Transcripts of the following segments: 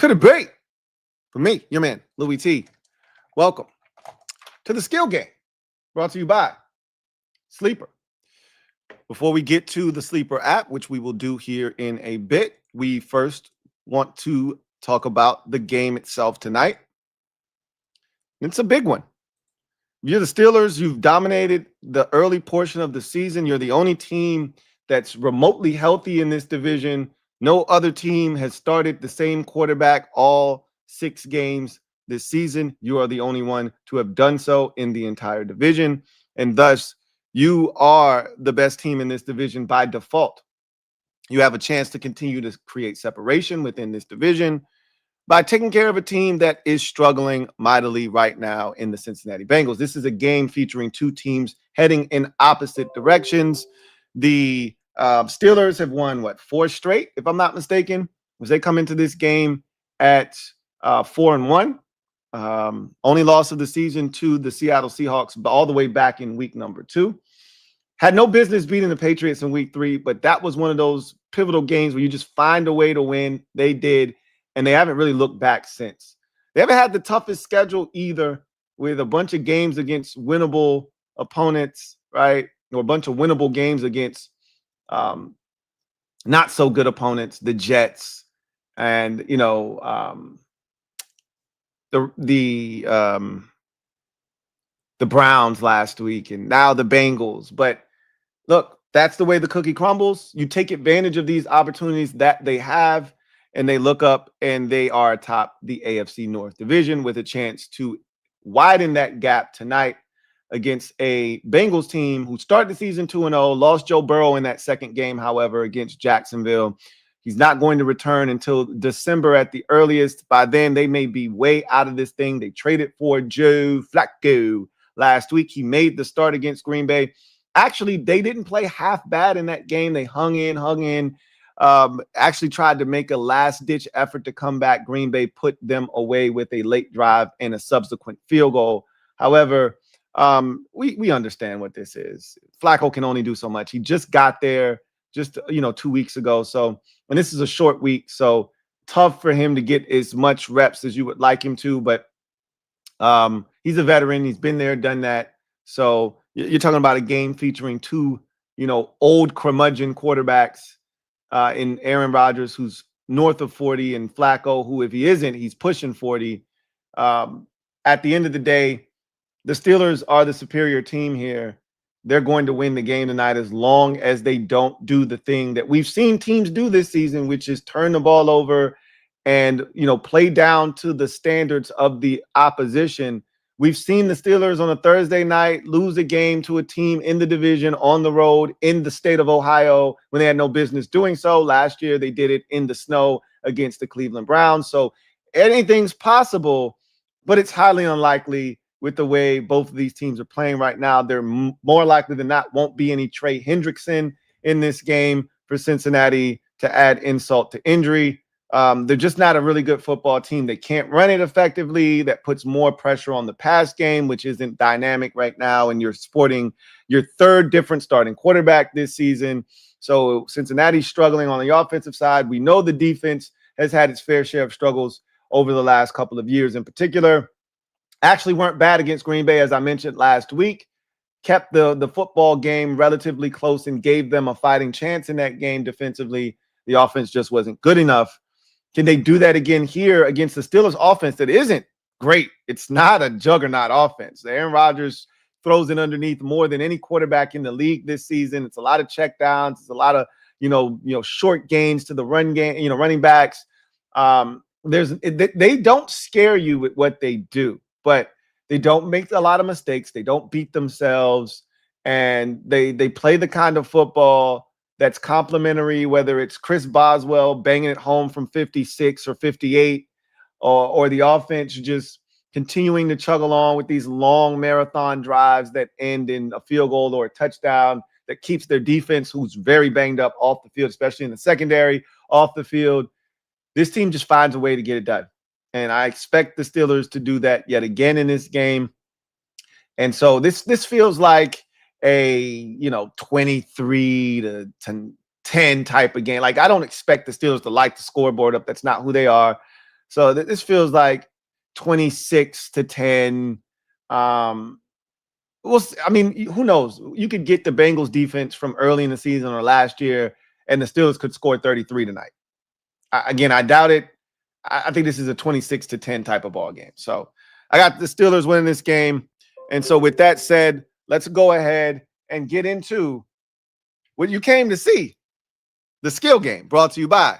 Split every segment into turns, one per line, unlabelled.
to debate for me, your man, Louie T. Welcome to the Skill Game, brought to you by Sleeper. Before we get to the Sleeper app, which we will do here in a bit, we first want to talk about the game itself tonight. It's a big one. You're the Steelers. You've dominated the early portion of the season. You're the only team that's remotely healthy in this division. No other team has started the same quarterback all 6 games this season. You are the only one to have done so in the entire division. And thus, you are the best team in this division by default. You have a chance to continue to create separation within this division by taking care of a team that is struggling mightily right now in the Cincinnati Bengals. This is a game featuring 2 teams heading in opposite directions. The Steelers have won, 4 straight, if I'm not mistaken, as they come into this game at 4-1. Only loss of the season to the Seattle Seahawks all the way back in week number 2. Had no business beating the Patriots in week 3, but that was one of those pivotal games where you just find a way to win. They did, and they haven't really looked back since. They haven't had the toughest schedule either, with a bunch of games against winnable opponents, right? Or a bunch of winnable games against not so good opponents, the Jets, and the Browns last week, and now the Bengals. But look, that's the way the cookie crumbles. You take advantage of these opportunities that they have, and they look up and they are atop the AFC North Division with a chance to widen that gap tonight against a Bengals team who started the season 2-0, lost Joe Burrow in that second game, however, against Jacksonville. He's not going to return until December at the earliest. By then, they may be way out of this thing. They traded for Joe Flacco last week. He made the start against Green Bay. Actually, they didn't play half bad in that game. They hung in. Actually tried to make a last-ditch effort to come back. Green Bay put them away with a late drive and a subsequent field goal. However, we understand what this is. Flacco can only do so much. He just got there just 2 weeks ago. So, and this is a short week, so tough for him to get as much reps as you would like him to. But he's a veteran. He's been there, done that. So you're talking about a game featuring 2, old curmudgeon quarterbacks in Aaron Rodgers, who's north of 40, and Flacco, who, if he isn't, he's pushing 40. At the end of the day, the Steelers are the superior team here. They're going to win the game tonight as long as they don't do the thing that we've seen teams do this season, which is turn the ball over and, play down to the standards of the opposition. We've seen the Steelers on a Thursday night lose a game to a team in the division on the road in the state of Ohio when they had no business doing so. Last year, they did it in the snow against the Cleveland Browns. So anything's possible, but it's highly unlikely with the way both of these teams are playing right now. They're more likely than not won't be any Trey Hendrickson in this game for Cincinnati to add insult to injury. They're just not a really good football team. They can't run it effectively. That puts more pressure on the pass game, which isn't dynamic right now. And you're sporting your 3rd different starting quarterback this season. So Cincinnati's struggling on the offensive side. We know the defense has had its fair share of struggles over the last couple of years in particular. Actually weren't bad against Green Bay, as I mentioned last week. Kept the football game relatively close and gave them a fighting chance in that game defensively. The offense just wasn't good enough. Can they do that again here against the Steelers offense that isn't great? It's not a juggernaut offense. Aaron Rodgers throws it underneath more than any quarterback in the league this season. It's a lot of checkdowns. It's a lot of, short gains to the run game, running backs. They don't scare you with what they do, but they don't make a lot of mistakes. They don't beat themselves, and they play the kind of football that's complimentary, whether it's Chris Boswell banging it home from 56 or 58, or the offense just continuing to chug along with these long marathon drives that end in a field goal or a touchdown that keeps their defense, who's very banged up, off the field, especially in the secondary, off the field. This team just finds a way to get it done. And I expect the Steelers to do that yet again in this game. And so this feels like a 23-10 type of game. Like, I don't expect the Steelers to light the scoreboard up. That's not who they are. So this feels like 26-10. Well, I mean, who knows? You could get the Bengals defense from early in the season or last year, and the Steelers could score 33 tonight. Again, I doubt it. I think this is a 26-10 type of ball game. So I got the Steelers winning this game. And so with that said, let's go ahead and get into what you came to see. The skill game brought to you by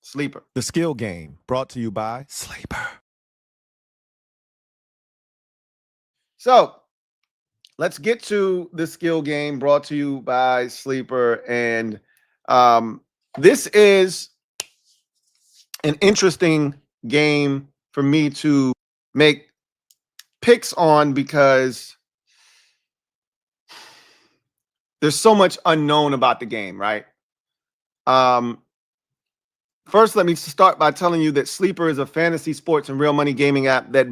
Sleeper.
The skill game brought to you by Sleeper.
So let's get to the skill game brought to you by Sleeper. And this is an interesting game for me to make picks on because there's so much unknown about the game, right? First, let me start by telling you that Sleeper is a fantasy sports and real money gaming app that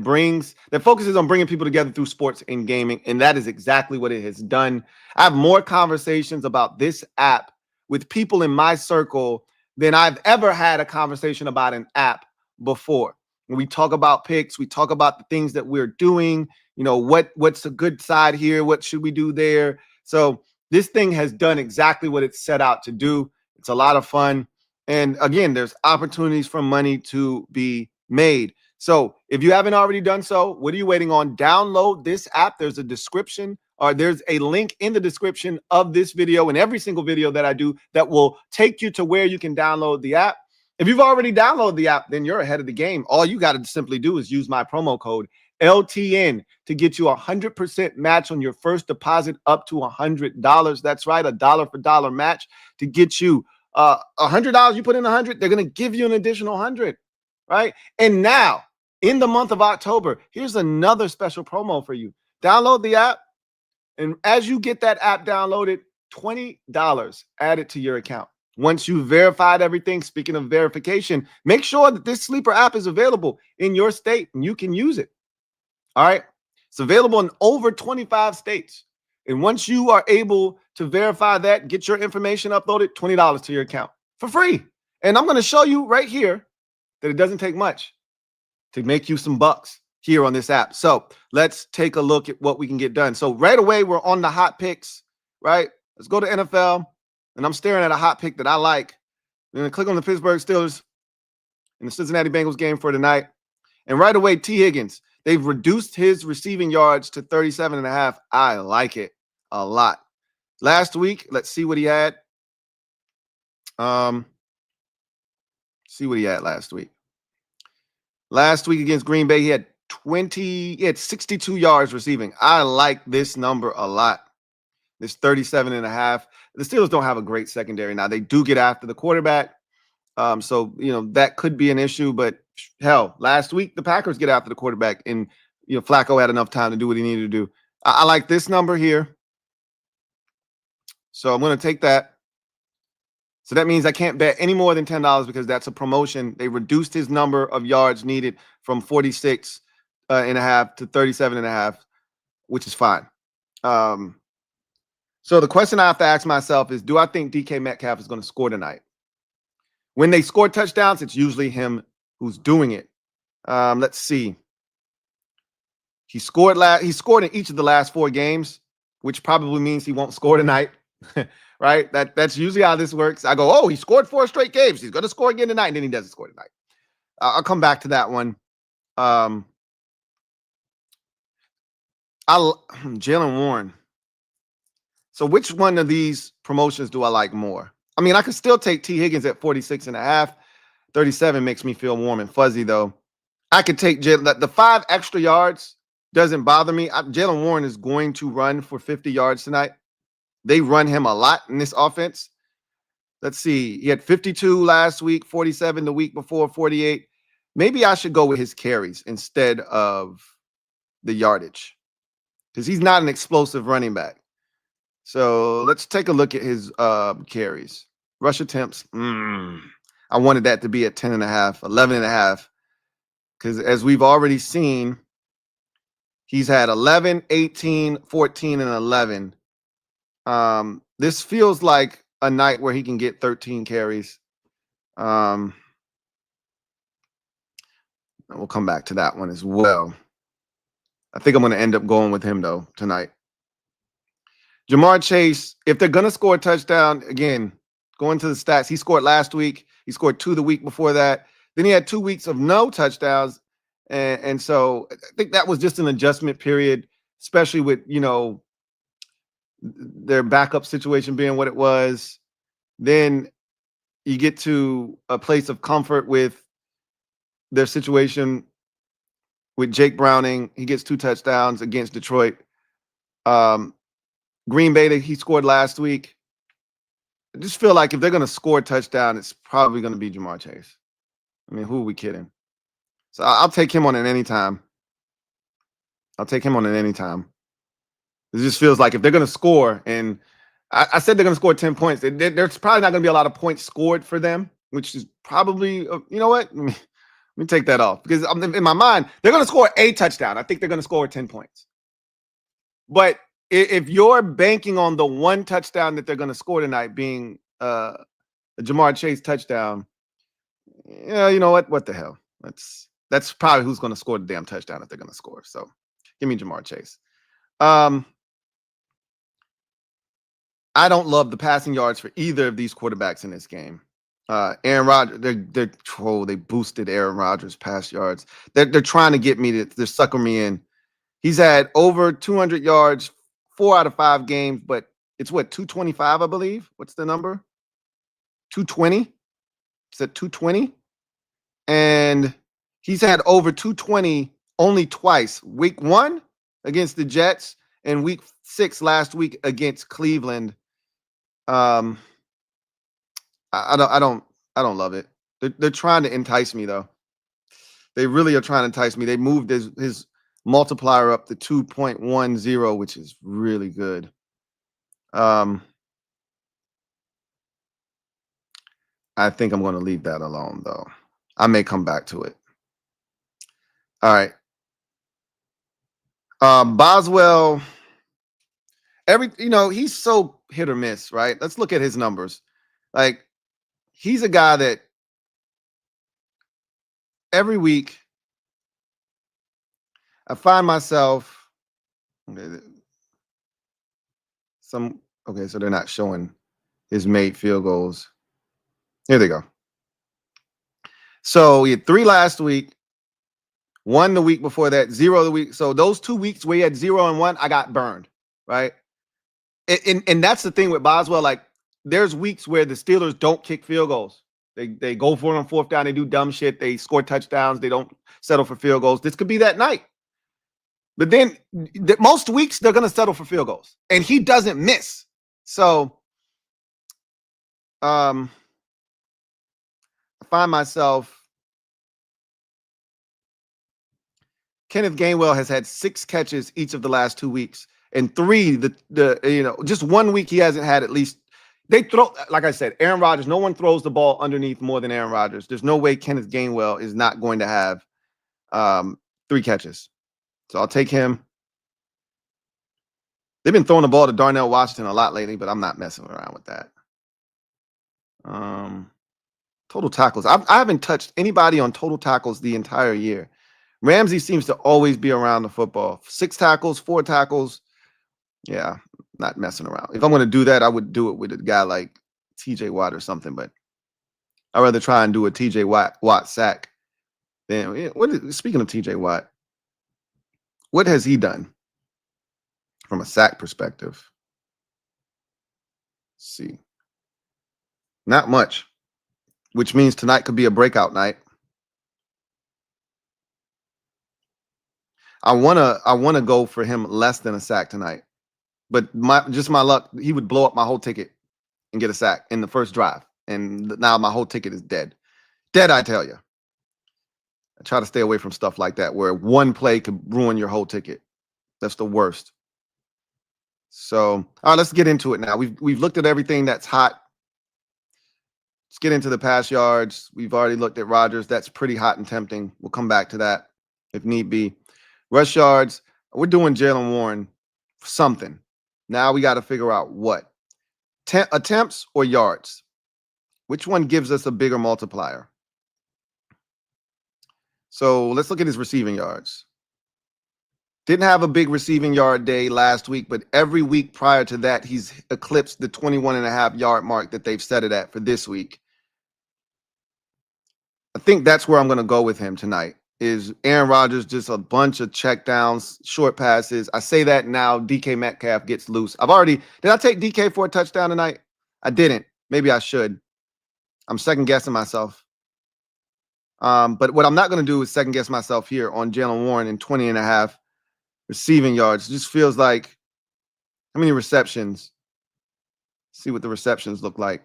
focuses on bringing people together through sports and gaming, and that is exactly what it has done. I have more conversations about this app with people in my circle than I've ever had a conversation about an app before. When we talk about picks, we talk about the things that we're doing, what's a good side here, what should we do there. So this thing has done exactly what it set out to do. It's a lot of fun. And again, there's opportunities for money to be made. So if you haven't already done so, what are you waiting on? Download this app. There's a link in the description of this video and every single video that I do that will take you to where you can download the app. If you've already downloaded the app, then you're ahead of the game. All you got to simply do is use my promo code LTN to get you 100% match on your first deposit up to $100. That's right, a dollar for dollar match to get you $100. You put in 100, they're going to give you an additional 100, right? And now in the month of October, here's another special promo for you. Download the app, and as you get that app downloaded, $20 added to your account. Once you've verified everything, speaking of verification, make sure that this Sleeper app is available in your state and you can use it. All right. It's available in over 25 states. And once you are able to verify that, get your information uploaded, $20 to your account for free. And I'm going to show you right here that it doesn't take much to make you some bucks here on this app. So let's take a look at what we can get done. So right away, we're on the hot picks, right? Let's go to NFL. And I'm staring at a hot pick that I like. I'm going to click on the Pittsburgh Steelers and the Cincinnati Bengals game for tonight. And right away, T. Higgins. They've reduced his receiving yards to 37.5. I like it a lot. Last week, let's see what he had. See what he had last week. Last week against Green Bay, he had 62 yards receiving. I like this number a lot. This 37.5. The Steelers don't have a great secondary now. They do get after the quarterback. So, that could be an issue, but hell, last week, the Packers get after the quarterback and, Flacco had enough time to do what he needed to do. I like this number here. So I'm going to take that. So that means I can't bet any more than $10 because that's a promotion. They reduced his number of yards needed from 46.5 to 37.5, which is fine. So the question I have to ask myself is, do I think DK Metcalf is going to score tonight? When they score touchdowns, it's usually him who's doing it. Let's see. He scored in each of the last 4 games, which probably means he won't score tonight. Right? That's usually how this works. I go, oh, he scored 4 straight games. He's going to score again tonight, and then he doesn't score tonight. I'll come back to that one. Jalen Warren. So which one of these promotions do I like more? I mean, I could still take T. Higgins at 46.5. 37 makes me feel warm and fuzzy, though. I could take the 5 extra yards doesn't bother me. Jalen Warren is going to run for 50 yards tonight. They run him a lot in this offense. Let's see. He had 52 last week, 47 the week before, 48. Maybe I should go with his carries instead of the yardage because he's not an explosive running back. So let's take a look at his carries. Rush attempts. I wanted that to be at 10.5, 11.5. Because as we've already seen, he's had 11, 18, 14, and 11. This feels like a night where he can get 13 carries. We'll come back to that one as well. I think I'm going to end up going with him, though, tonight. Jamar Chase, if they're going to score a touchdown, again, going to the stats, he scored last week. He scored 2 the week before that. Then he had 2 weeks of no touchdowns. And so I think that was just an adjustment period, especially with, their backup situation being what it was. Then you get to a place of comfort with their situation with Jake Browning. He gets 2 touchdowns against Detroit. Green Bay, he scored last week. I just feel like if they're going to score a touchdown, it's probably going to be Jamar Chase. I mean, who are we kidding? So I'll take him on at any time. It just feels like if they're going to score, and I said they're going to score 10 points, there's probably not going to be a lot of points scored for them, which is probably, you know what? Let me take that off, because in my mind, they're going to score a touchdown. I think they're going to score 10 points. But if you're banking on the 1 touchdown that they're going to score tonight being a Jamar Chase touchdown, yeah, you know what? What the hell? That's probably who's going to score the damn touchdown if they're going to score. So give me Jamar Chase. I don't love the passing yards for either of these quarterbacks in this game. Aaron Rodgers, they boosted Aaron Rodgers' pass yards. They're trying to get me they're sucking me in. He's had over 200 yards 4 out of 5 games, but it's what, 225, I believe. What's the number? 220. It's at 220. And he's had over 220 only twice. Week 1 against the Jets and week 6 last week against Cleveland. I don't love it. They're trying to entice me, though. They really are trying to entice me. They moved his multiplier up to 2.10, which is really good. I think I'm going to leave that alone, though. I may come back to it. All right. Boswell, he's so hit or miss, right? Let's look at his numbers. Like, he's a guy that every week I find myself, so they're not showing his made field goals. Here they go. So he had 3 last week, 1 the week before that, 0 the week. So those 2 weeks where he had 0 and 1, I got burned, right? And that's the thing with Boswell. Like, there's weeks where the Steelers don't kick field goals. They go for it on 4th down. They do dumb shit. They score touchdowns. They don't settle for field goals. This could be that night. But then most weeks they're going to settle for field goals, and he doesn't miss. So I find myself, Kenneth Gainwell has had 6 catches each of the last 2 weeks, and 3 just 1 week he hasn't had at least. They throw, like I said, Aaron Rodgers. No one throws the ball underneath more than Aaron Rodgers. There's no way Kenneth Gainwell is not going to have 3 catches. So I'll take him. They've been throwing the ball to Darnell Washington a lot lately, but I'm not messing around with that. Total tackles. I haven't touched anybody on total tackles the entire year. Ramsey seems to always be around the football. 6 tackles, 4 tackles. Yeah, not messing around. If I'm going to do that, I would do it with a guy like TJ Watt or something, but I'd rather try and do a TJ Watt sack than speaking of TJ Watt, what has he done from a sack perspective? Let's see. Not much, which means tonight could be a breakout night. I wanna go for him less than a sack tonight, but my luck, he would blow up my whole ticket and get a sack in the first drive, and now my whole ticket is dead. Dead, I tell you. I try to stay away from stuff like that where one play could ruin your whole ticket. That's the worst. So, all right, let's get into it now. We've looked at everything that's hot. Let's get into the pass yards. We've already looked at Rodgers. That's pretty hot and tempting. We'll come back to that if need be. Rush yards. We're doing Jaylen Warren something. Now we got to figure out what. Attempts or yards? Which one gives us a bigger multiplier? So let's look at his receiving yards. Didn't have a big receiving yard day last week, but every week prior to that, he's eclipsed the 21.5 yard mark that they've set it at for this week. I think that's where I'm going to go with him tonight. Is Aaron Rodgers just a bunch of checkdowns, short passes? I say that now. DK Metcalf gets loose. Did I take DK for a touchdown tonight? I didn't. Maybe I should. I'm second guessing myself. But what I'm not going to do is second guess myself here on Jaylen Warren in 20.5 receiving yards. It just feels like, how many receptions? See what the receptions look like.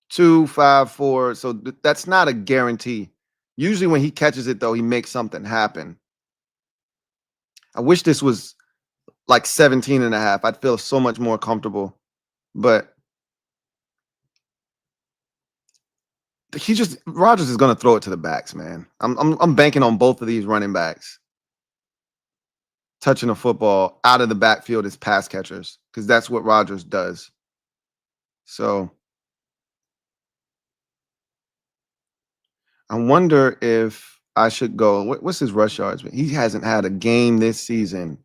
2, 5, 4. So that's not a guarantee. Usually when he catches it, though, he makes something happen. I wish this was like 17.5. I'd feel so much more comfortable. But Rodgers is going to throw it to the backs, man. I'm banking on both of these running backs touching the football out of the backfield as pass catchers, because that's what Rodgers does. So I wonder if I should go. What's his rush yards? He hasn't had a game this season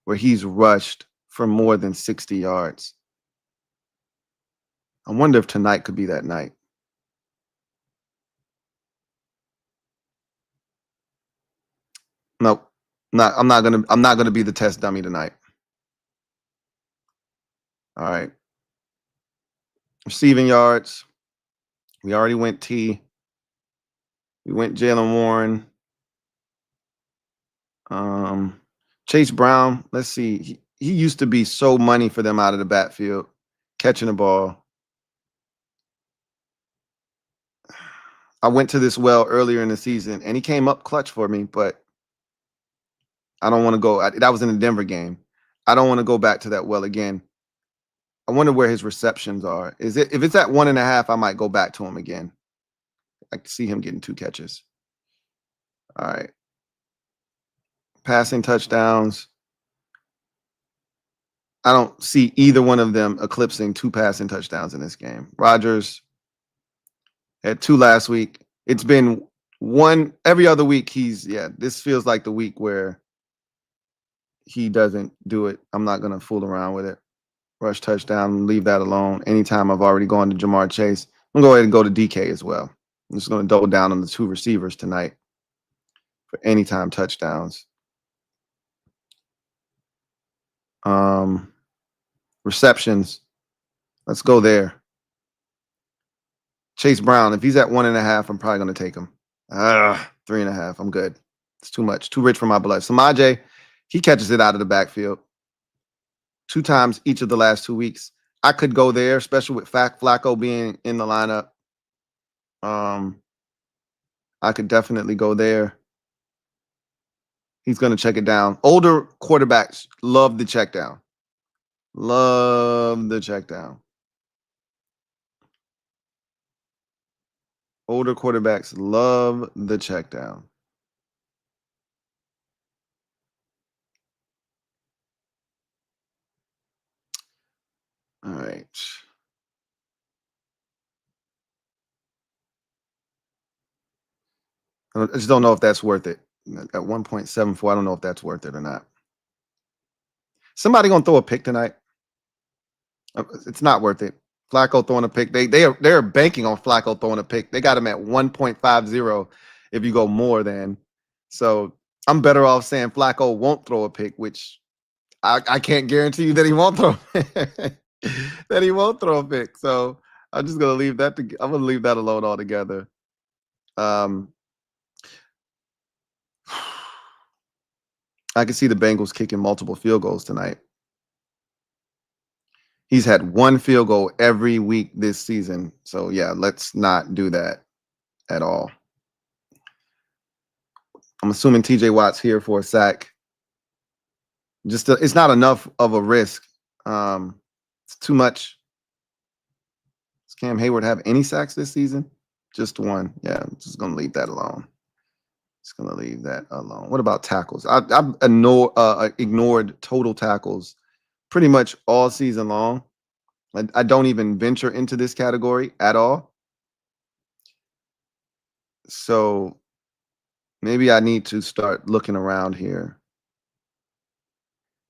where he's rushed for more than 60 yards. I wonder if tonight could be that night. Nope. I'm not gonna be the test dummy tonight. All right. Receiving yards. We already went T. We went Jaylen Warren. Chase Brown. Let's see. He used to be so money for them out of the backfield, catching the ball. I went to this well earlier in the season, and he came up clutch for me, but I don't want to go. That was in the Denver game. I don't want to go back to that well again. I wonder where his receptions are. If it's at 1.5, I might go back to him again. I can see him getting 2 catches. All right. Passing touchdowns. I don't see either one of them eclipsing 2 passing touchdowns in this game. Rodgers had 2 last week. It's been 1 every other week. This feels like the week where he doesn't do it. I'm not going to fool around with it. Rush touchdown, leave that alone. Anytime I've already gone to Jamar Chase, I'm going to go ahead and go to DK as well. I'm just going to double down on the 2 receivers tonight for anytime touchdowns. Receptions. Let's go there. Chase Brown, if he's at 1.5, I'm probably going to take him. 3.5, I'm good. It's too much. Too rich for my blood. Samaje, he catches it out of the backfield 2 times each of the last 2 weeks. I could go there, especially with Flacco being in the lineup. I could definitely go there. He's going to check it down. Older quarterbacks love the check down. Love the check down. Older quarterbacks love the check down. All right. I just don't know if that's worth it. At 1.74, I don't know if that's worth it or not. Somebody gonna throw a pick tonight? It's not worth it. Flacco throwing a pick. They're banking on Flacco throwing a pick. They got him at 1.50 if you go more than. So I'm better off saying Flacco won't throw a pick, which I can't guarantee you that he won't throw that he won't throw a pick. So I'm just gonna leave that. I'm gonna leave that alone altogether. I can see the Bengals kicking multiple field goals tonight. He's had 1 field goal every week this season. So, yeah, let's not do that at all. I'm assuming TJ Watt's here for a sack. It's not enough of a risk. It's too much. Does Cam Hayward have any sacks this season? Just 1. Yeah, I'm just going to leave that alone. Just going to leave that alone. What about tackles? I've ignored total tackles pretty much all season long. I don't even venture into this category at all. So Maybe I need to start looking around here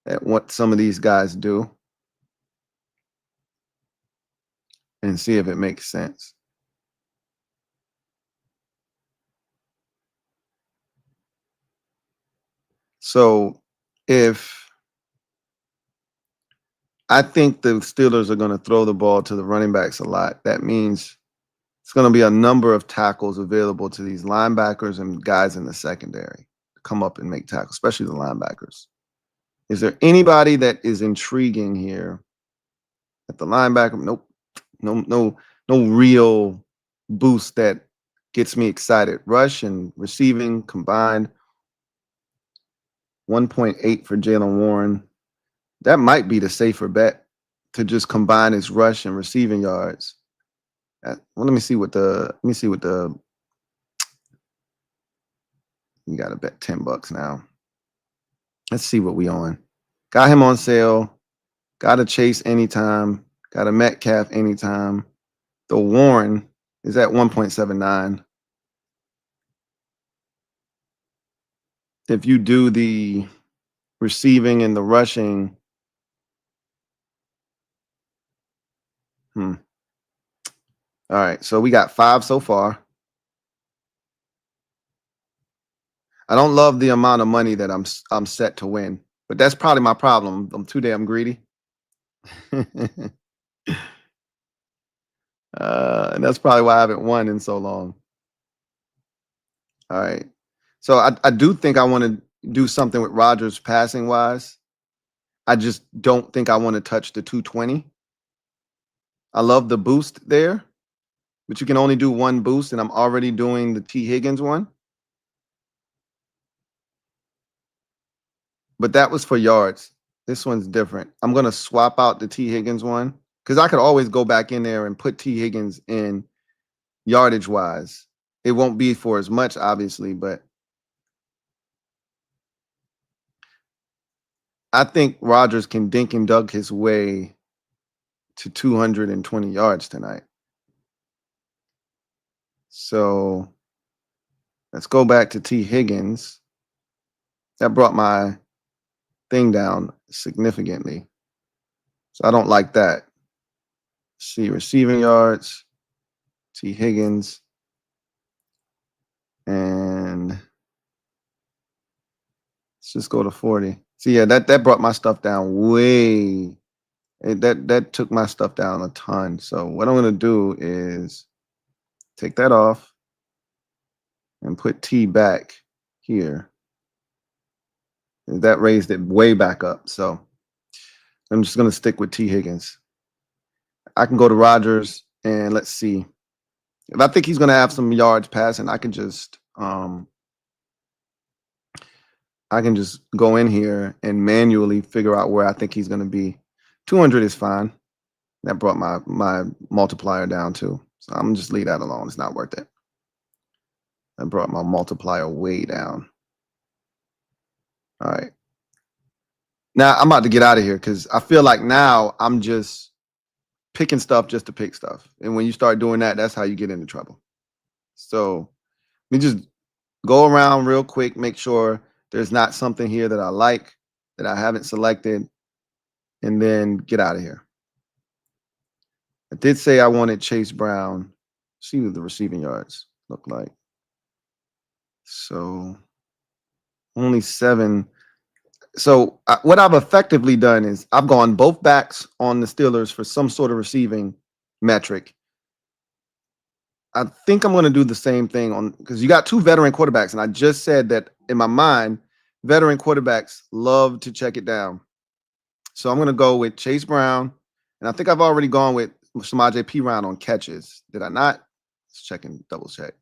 at what some of these guys do and see if it makes sense. So if I think the Steelers are going to throw the ball to the running backs a lot, that means it's going to be a number of tackles available to these linebackers and guys in the secondary to come up and make tackles, especially the linebackers. Is there anybody that is intriguing here at the linebacker? Nope. No real boost that gets me excited. Rush and receiving combined 1.8 for Jalen Warren. That might be the safer bet to just combine his rush and receiving yards. Well, let me see what the you got to bet $10 now. Let's see what we on. Got him on sale. Got a Chase anytime. Got a Metcalf anytime. The Warren is at 1.79. If you do the receiving and the rushing, all right, so we got 5 so far. I don't love the amount of money that I'm set to win, but that's probably my problem. I'm too damn greedy. And that's probably why I haven't won in so long. All right. So I do think I want to do something with Rodgers passing wise. I just don't think I want to touch the 220. I love the boost there, but you can only do one boost, and I'm already doing the T. Higgins one. But that was for yards. This one's different. I'm going to swap out the T. Higgins one because I could always go back in there and put T. Higgins in yardage wise. It won't be for as much, obviously, but I think Rodgers can dink and dunk his way to 220 yards tonight. So let's go back to T. Higgins. That brought my thing down significantly. So I don't like that. See, receiving yards, T. Higgins, and let's just go to 40. See, yeah, that brought my stuff down way. That took my stuff down a ton. So what I'm going to do is take that off and put T back here. And that raised it way back up. So I'm just going to stick with T. Higgins. I can go to Rodgers and let's see. If I think he's going to have some yards passing, I can just go in here and manually figure out where I think he's going to be. 200 is fine. That brought my multiplier down too. So I'm going to just leave that alone. It's not worth it. That brought my multiplier way down. All right. Now I'm about to get out of here because I feel like now I'm just picking stuff just to pick stuff. And when you start doing that, that's how you get into trouble. So let me just go around real quick, make sure there's not something here that I like that I haven't selected, and then get out of here. I did say I wanted Chase Brown. See what the receiving yards look like. So only 7. So what I've effectively done is I've gone both backs on the Steelers for some sort of receiving metric. I think I'm going to do the same thing on because you got 2 veteran quarterbacks, and I just said that in my mind, veteran quarterbacks love to check it down. So I'm going to go with Chase Brown, and I think I've already gone with Samaje Perine on catches. Did I not? Let's check and double check.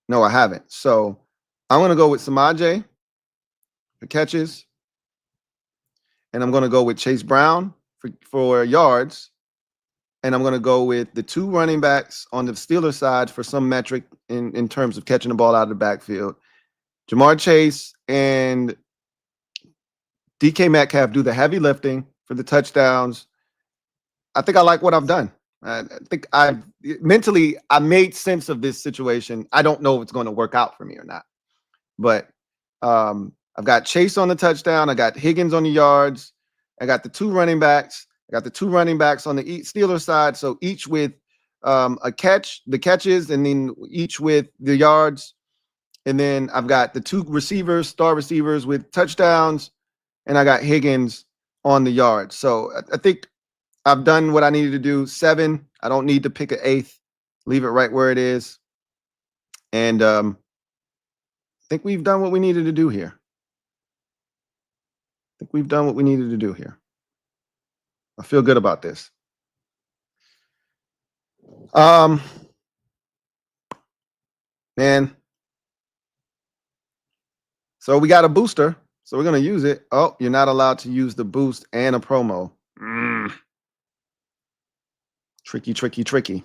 No, I haven't. So I'm going to go with Samaje for catches, and I'm going to go with Chase Brown for yards, and I'm going to go with the 2 running backs on the Steelers side for some metric in terms of catching the ball out of the backfield. Jamar Chase and DK Metcalf do the heavy lifting for the touchdowns. I think I like what I've done. I think I made sense of this situation. I don't know if it's going to work out for me or not, but I've got Chase on the touchdown. I got Higgins on the yards. I got the two running backs. I got the two running backs on the Steelers side. So each with a catch, the catches, and then each with the yards. And then I've got the two receivers, star receivers with touchdowns, and I got Higgins on the yards. So I think I've done what I needed to do. 7. I don't need to pick an 8th. Leave it right where it is. And I think we've done what we needed to do here. I think we've done what we needed to do here. I feel good about this. Man. So we got a booster. So we're going to use it. Oh, you're not allowed to use the boost and a promo. Tricky, tricky, tricky.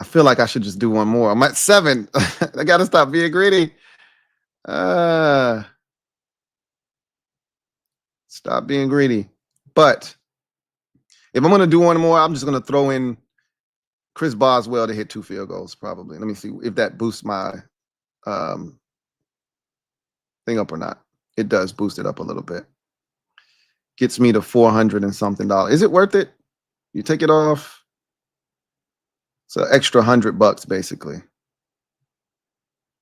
I feel like I should just do one more. I'm at 7. I got to stop being greedy. Stop being greedy. But if I'm going to do one more, I'm just going to throw in Chris Boswell to hit 2 field goals, probably. Let me see if that boosts my thing up or not. It does boost it up a little bit. Gets me to $400 and something. Is it worth it? You take it off. It's an extra $100 basically.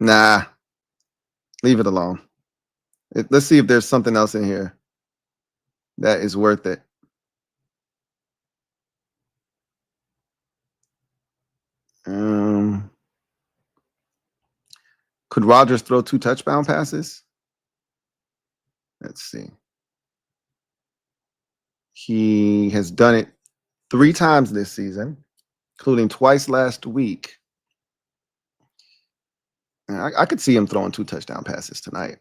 Nah. Leave it alone. Let's see if there's something else in here that is worth it. Could Rodgers throw 2 touchdown passes? Let's see. He has done it 3 times this season, including twice last week. I could see him throwing 2 touchdown passes tonight.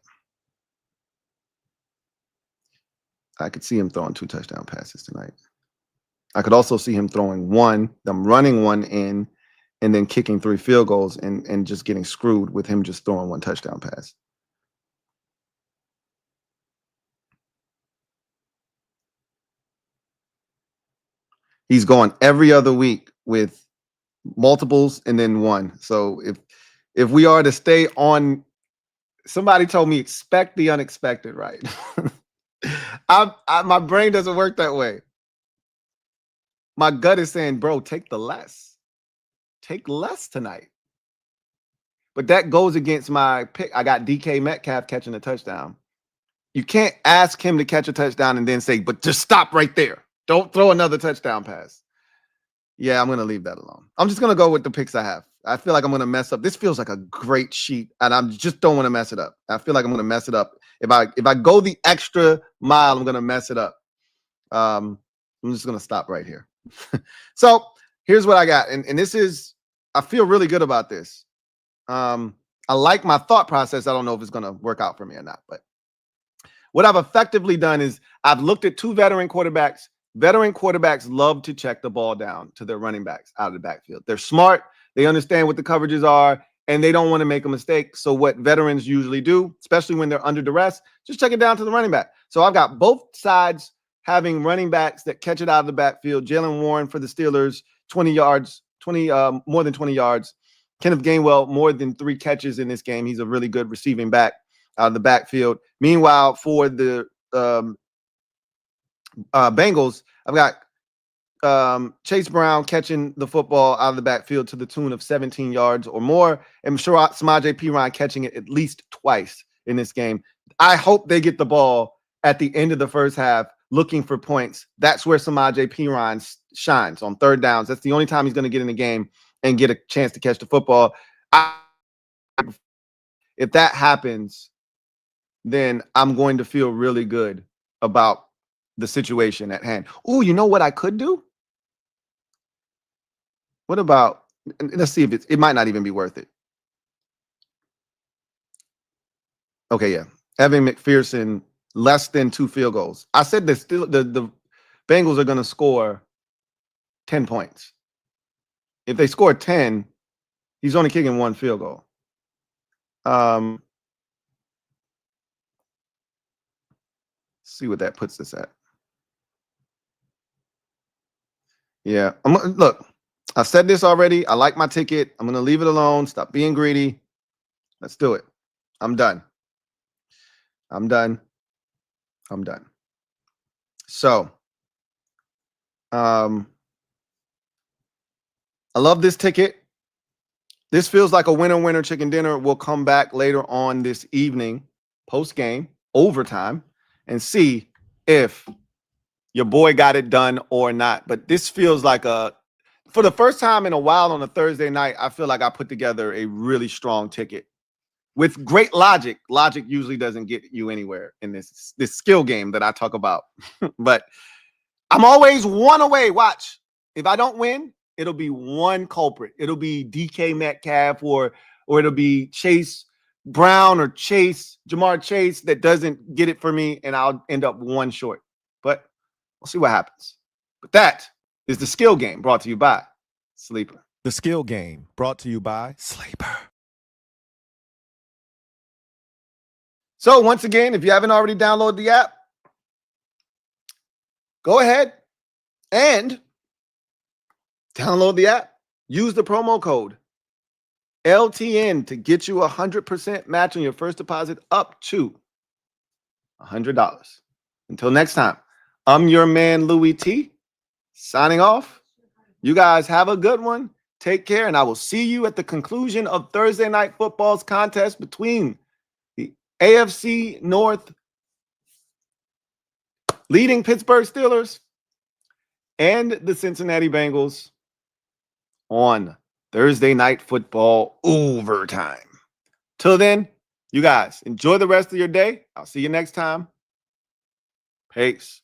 I could see him throwing 2 touchdown passes tonight. I could also see him throwing one, them running one in, and then kicking 3 field goals and just getting screwed with him just throwing 1 touchdown pass. He's going every other week with multiples and then 1. So if we are to stay on, somebody told me expect the unexpected, right? My brain doesn't work that way. My gut is saying, bro, take the less. Take less tonight. But that goes against my pick. I got DK Metcalf catching a touchdown. You can't ask him to catch a touchdown and then say, but just stop right there. Don't throw another touchdown pass. Yeah, I'm going to leave that alone. I'm just going to go with the picks I have. I feel like I'm going to mess up. This feels like a great sheet, and I just don't want to mess it up. I feel like I'm going to mess it up. If I go the extra mile, I'm going to mess it up. I'm just going to stop right here. So here's what I got. And this is, I feel really good about this. I like my thought process. I don't know if it's going to work out for me or not, but what I've effectively done is I've looked at 2 veteran quarterbacks. Veteran quarterbacks love to check the ball down to their running backs out of the backfield. They're smart. They understand what the coverages are, and they don't want to make a mistake. So what veterans usually do, especially when they're under duress, just check it down to the running back. So I've got both sides having running backs that catch it out of the backfield. Jalen Warren for the Steelers, 20 yards, more than 20 yards. Kenneth Gainwell, more than 3 catches in this game. He's a really good receiving back out of the backfield. Meanwhile, for the Bengals, I've got Chase Brown catching the football out of the backfield to the tune of 17 yards or more, and Samaje Perine catching it at least twice in this game. I hope they get the ball at the end of the first half looking for points. That's where Samaje Perine shines on 3rd downs. That's the only time he's going to get in the game and get a chance to catch the football. If that happens, then I'm going to feel really good about the situation at hand. Oh, you know what I could do? What about, let's see if it might not even be worth it. Okay, yeah. Evan McPherson, less than 2 field goals. I said that still the Bengals are going to score 10 points. If they score 10, he's only kicking 1 field goal. See what that puts us at. Yeah. Look, I said this already. I like my ticket. I'm going to leave it alone. Stop being greedy. Let's do it. I'm done. I'm done. I'm done. So, I love this ticket. This feels like a winner chicken dinner. We'll come back later on this evening, post game, overtime, and see if your boy got it done or not. But this feels like for the first time in a while on a Thursday night, I feel like I put together a really strong ticket with great logic. Logic usually doesn't get you anywhere in this skill game that I talk about. But I'm always one away. Watch. If I don't win, it'll be one culprit. It'll be DK Metcalf or it'll be Chase Brown or Jamar Chase that doesn't get it for me, and I'll end up one short. But we'll see what happens. But that is the skill game brought to you by Sleeper.
The skill game brought to you by Sleeper.
So once again, if you haven't already downloaded the app, go ahead and download the app. Use the promo code LTN to get you 100% match on your first deposit up to $100. Until next time, I'm your man, Louie T, signing off. You guys have a good one. Take care, and I will see you at the conclusion of Thursday Night Football's contest between the AFC North leading Pittsburgh Steelers and the Cincinnati Bengals on Thursday Night Football overtime. Till then, you guys enjoy the rest of your day. I'll see you next time. Peace.